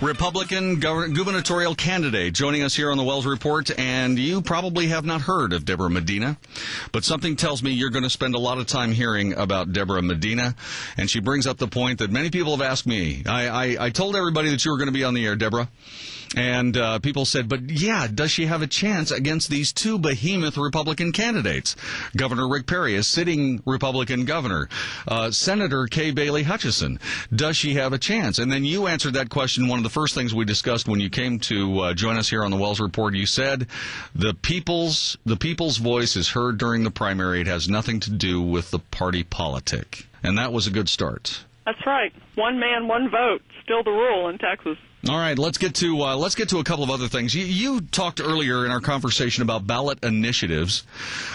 Republican gubernatorial candidate joining us here on the Wells Report, and you probably have not heard of Debra Medina, but something tells me you're going to spend a lot of time hearing about Debra Medina, and she brings up the point that many people have asked me. I told everybody that you were going to be on the air, Debra, and people said, but yeah, does she have a chance against these two behemoth Republican candidates? Governor Rick Perry, a sitting Republican governor, Senator Kay Bailey Hutchison. Does she have a chance? And then you answered that question. One of the first things we discussed when you came to join us here on the Wells Report, you said the people's voice is heard during the primary. It has nothing to do with the party politic. And that was a good start. That's right. One man, one vote. Still the rule in Texas. All right, let's get to a couple of other things. You talked earlier in our conversation about ballot initiatives,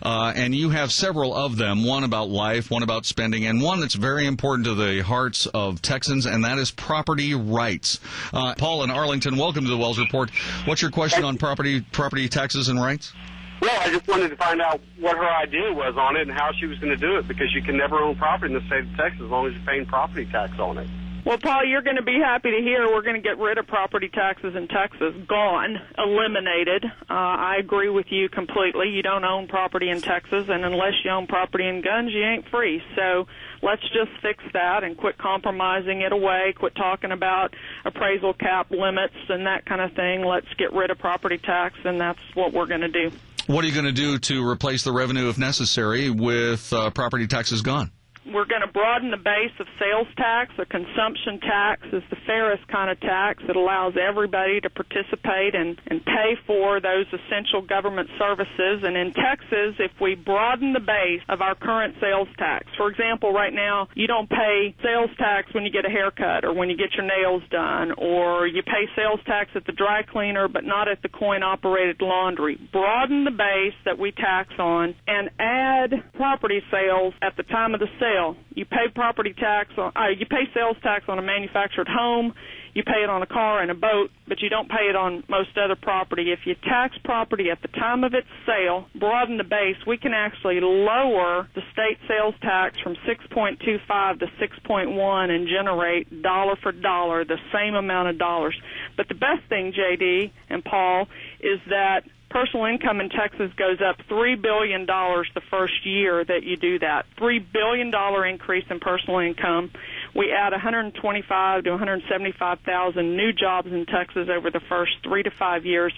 and you have several of them. One about life, one about spending, and one that's very important to the hearts of Texans, and that is property rights. Paul in Arlington, welcome to the Wells Report. What's your question on property taxes and rights? Well, I just wanted to find out what her idea was on it and how she was going to do it, because you can never own property in the state of Texas as long as you're paying property tax on it. Well, Paul, you're going to be happy to hear we're going to get rid of property taxes in Texas. Gone. Eliminated. I agree with you completely. You don't own property in Texas, and unless you own property and guns, you ain't free. So let's just fix that and quit compromising it away, quit talking about appraisal cap limits and that kind of thing. Let's get rid of property tax, and that's what we're going to do. What are you going to do to replace the revenue, if necessary, with property taxes gone? We're going to broaden the base of sales tax. A consumption tax is the fairest kind of tax. It allows everybody to participate and pay for those essential government services. And in Texas, if we broaden the base of our current sales tax, for example, right now, you don't pay sales tax when you get a haircut or when you get your nails done, or you pay sales tax at the dry cleaner but not at the coin-operated laundry. Broaden the base that we tax on and add property sales at the time of the sale. You pay property tax you pay sales tax on a manufactured home, you pay it on a car and a boat, but you don't pay it on most other property. If you tax property at the time of its sale, broaden the base, we can actually lower the state sales tax from 6.25 to 6.1 and generate dollar for dollar the same amount of dollars. But the best thing, JD and Paul, is that personal income in Texas goes up $3 billion the first year that you do that. $3 billion increase in personal income. We add 125 to 175,000 new jobs in Texas over the first 3 to 5 years.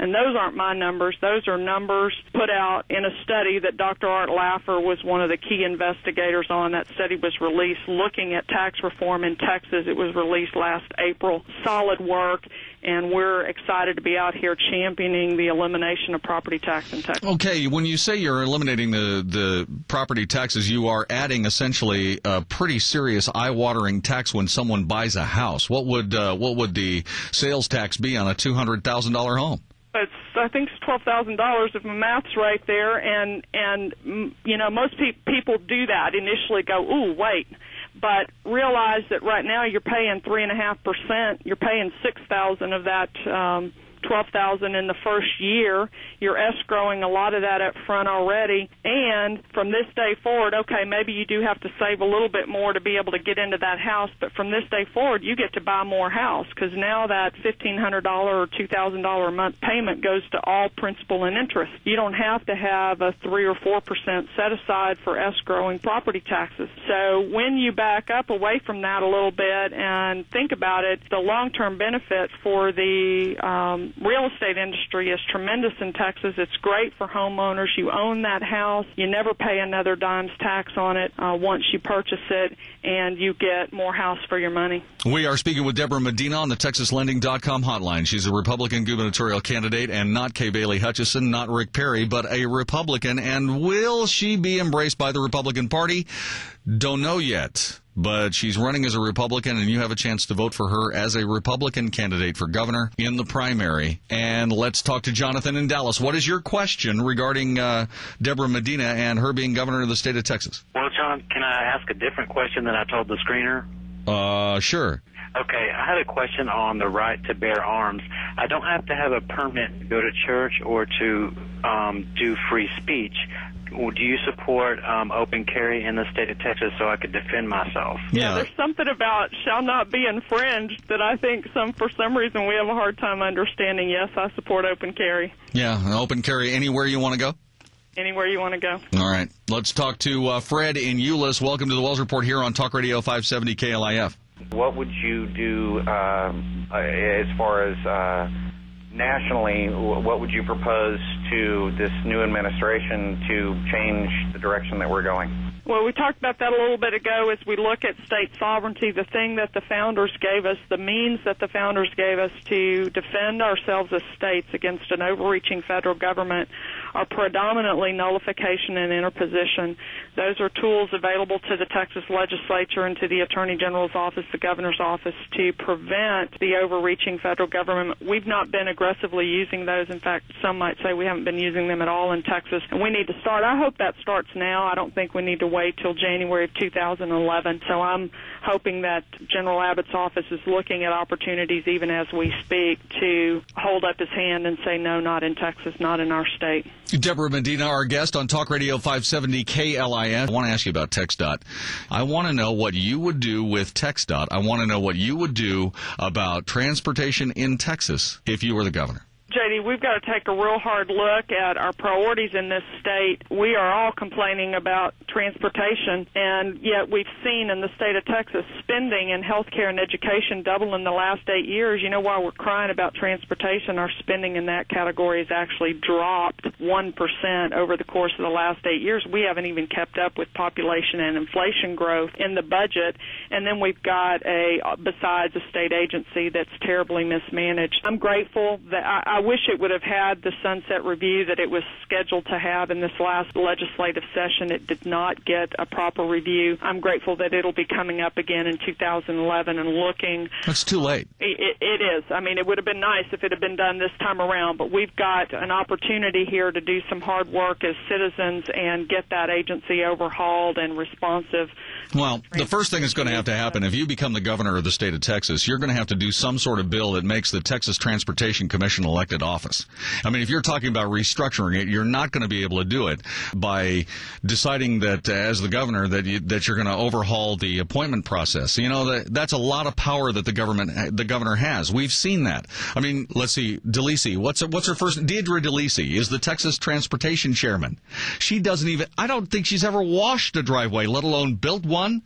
And those aren't my numbers. Those are numbers put out in a study that Dr. Art Laffer was one of the key investigators on. That study was released looking at tax reform in Texas. It was released last April. Solid work, and we're excited to be out here championing the elimination of property tax in Texas. Okay, when you say you're eliminating the property taxes, you are adding essentially a pretty serious eye-watering tax when someone buys a house. What would the sales tax be on a $200,000 home? I think it's $12,000 if my math's right there, and you know, most people do that initially, go, ooh, wait, but realize that right now you're paying 3.5%. You're paying $6,000 of that $12,000 in the first year. You're escrowing a lot of that up front already, and from this day forward, okay, maybe you do have to save a little bit more to be able to get into that house, but from this day forward, you get to buy more house, because now that $1,500 or $2,000 a month payment goes to all principal and interest. You don't have to have a 3 or 4% set aside for escrowing property taxes. So when you back up away from that a little bit and think about it, the long-term benefit for the real estate industry is tremendous in Texas. It's great for homeowners. You own that house. You never pay another dime's tax on it once you purchase it, and you get more house for your money. We are speaking with Debra Medina on the TexasLending.com hotline. She's a Republican gubernatorial candidate, and not Kay Bailey Hutchison, not Rick Perry, but a Republican. And will she be embraced by the Republican Party? Don't know yet. But she's running as a Republican, and you have a chance to vote for her as a Republican candidate for governor in the primary. And let's talk to Jonathan in Dallas. What is your question regarding Debra Medina and her being governor of the state of Texas? Well, John, can I ask a different question than I told the screener? Sure. Okay, I had a question on the right to bear arms. I don't have to have a permit to go to church or to do free speech. do you support open carry in the state of Texas so I could defend myself? Yeah, there's something about shall not be infringed that I think for some reason we have a hard time understanding. Yes, I support open carry. Yeah, open carry anywhere you want to go? Anywhere you want to go. All right. Let's talk to Fred in Euless. Welcome to the Wells Report here on Talk Radio 570 KLIF. What would you do as far as nationally, what would you propose to this new administration to change the direction that we're going? Well, we talked about that a little bit ago as we look at state sovereignty. The thing that the founders gave us, the means that the founders gave us to defend ourselves as states against an overreaching federal government are predominantly nullification and interposition. Those are tools available to the Texas legislature and to the Attorney General's office, the governor's office, to prevent the overreaching federal government. We've not been aggressively using those. In fact, some might say we haven't been using them at all in Texas, and we need to start. I hope that starts now. I don't think we need to wait till January of 2011. So I'm hoping that General Abbott's office is looking at opportunities even as we speak to hold up his hand and say, no, not in Texas, not in our state. Debra Medina, our guest on Talk Radio 570 KLIF. I want to ask you about TxDOT. I want to know what you would do with TxDOT. I want to know what you would do about transportation in Texas if you were the governor. JD, we've got to take a real hard look at our priorities in this state. We are all complaining about transportation, and yet we've seen in the state of Texas spending in health care and education double in the last 8 years. You know, while we're crying about transportation, our spending in that category has actually dropped 1% over the course of the last 8 years. We haven't even kept up with population and inflation growth in the budget, and then we've got besides a state agency that's terribly mismanaged. I'm grateful that I wish it would have had the sunset review that it was scheduled to have in this last legislative session. It did not get a proper review. I'm grateful that it'll be coming up again in 2011 and looking. That's too late. It is. I mean, it would have been nice if it had been done this time around, but we've got an opportunity here to do some hard work as citizens and get that agency overhauled and responsive. Well, the first thing that's going to have to happen, if you become the governor of the state of Texas, you're going to have to do some sort of bill that makes the Texas Transportation Commission elected office. I mean, if you're talking about restructuring it, you're not going to be able to do it by deciding that, as the governor, that you're going to overhaul the appointment process. You know, that's a lot of power that the governor has. We've seen that. I mean, let's see, DeLisi, what's her first? Debra DeLisi is the Texas Transportation Chairman. She doesn't even, I don't think she's ever washed a driveway, let alone built one.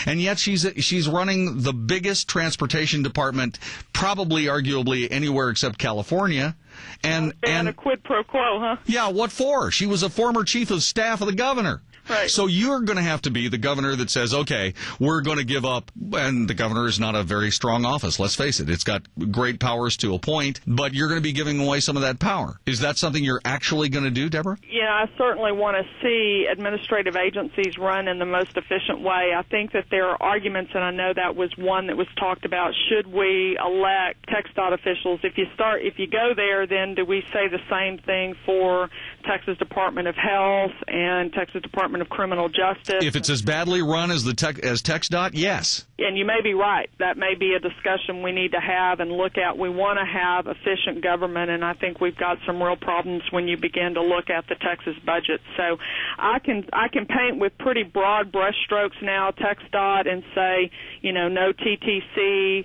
And yet she's running the biggest transportation department, probably arguably anywhere except California. And a quid pro quo, huh? Yeah, what for? She was a former chief of staff of the governor. Right. So you're going to have to be the governor that says, okay, we're going to give up, and the governor is not a very strong office, let's face it. It's got great powers to appoint, but you're going to be giving away some of that power. Is that something you're actually going to do, Debra? Yeah, I certainly want to see administrative agencies run in the most efficient way. I think that there are arguments, and I know that was one that was talked about, should we elect TxDOT officials? If you go there, then do we say the same thing for Texas Department of Health and Texas Department of Criminal Justice? If it's as badly run as TxDOT, yes. And you may be right. That may be a discussion we need to have and look at. We want to have efficient government, and I think we've got some real problems when you begin to look at the Texas budget. So I can paint with pretty broad brushstrokes now, TxDOT, and say, no TTC,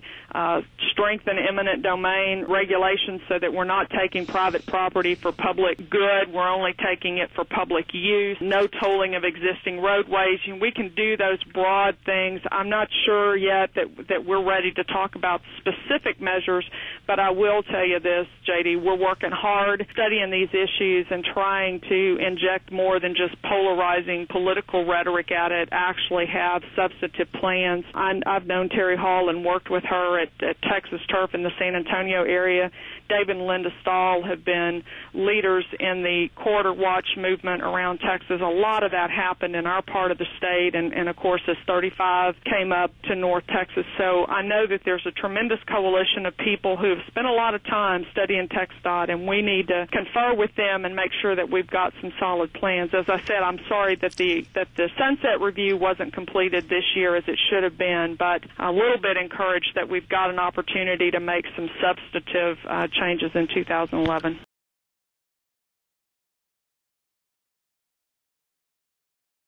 strengthen eminent domain regulations so that we're not taking private property for public good. We're only taking it for public use. No tolling of existing roadways. We can do those broad things. I'm not sure yet that we're ready to talk about specific measures, but I will tell you this, JD, we're working hard studying these issues and trying to inject more than just polarizing political rhetoric at it, actually have substantive plans. I've known Terry Hall and worked with her at Texas Turf in the San Antonio area. David and Linda Stahl have been leaders in the Corridor Watch movement around Texas. A lot of that happened in our part of the state, and of course, as 35 came up to North Texas. So I know that there's a tremendous coalition of people who have spent a lot of time studying TxDOT, and we need to confer with them and make sure that we've got some solid plans. As I said, I'm sorry that the sunset review wasn't completed this year as it should have been, but a little bit encouraged that we've got an opportunity to make some substantive changes in 2011.